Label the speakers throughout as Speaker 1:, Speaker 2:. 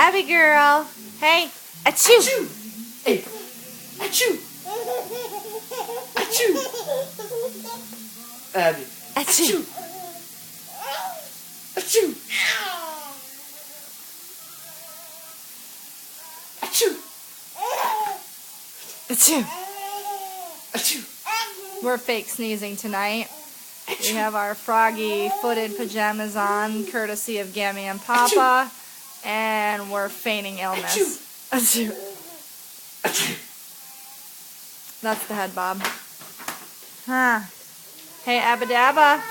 Speaker 1: Abby girl. Hey. Achoo.
Speaker 2: Achoo. Hey. Achoo. Achoo. Abby.
Speaker 1: Achoo.
Speaker 2: Achoo. Achoo.
Speaker 1: Achoo.
Speaker 2: Achoo.
Speaker 1: We're fake sneezing tonight. We have our froggy footed pajamas on, courtesy of Gammy and Papa, and we're feigning illness. Achoo. That's the head bob. Huh. Hey, Abba Dabba.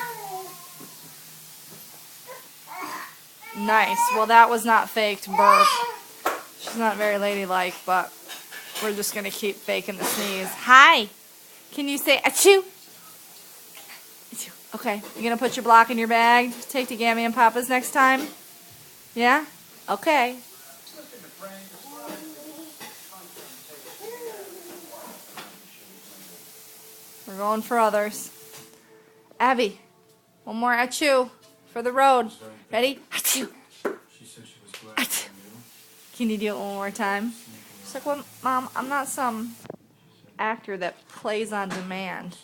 Speaker 1: Nice. Well, that was not faked burp. She's not very ladylike, but we're just going to keep faking the sneeze. Hi. Can you say achoo? Achoo. Okay. You going to put your block in your bag? Take to Gammy and Papa's next time? Yeah? Okay. We're going for others. Abby, one more achoo for the road. Ready? Achoo. Achoo. Can you do it one more time? She's like, well, Mom, I'm not some actor that plays on demand.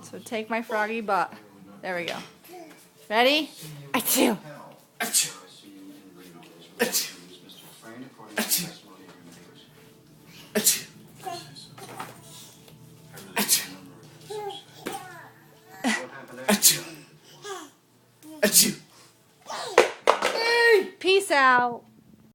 Speaker 1: So take my froggy butt. There we go. Ready? Achoo.
Speaker 2: Achoo. Achoo. Achoo. Achoo. Achoo. Achoo.
Speaker 1: Peace out.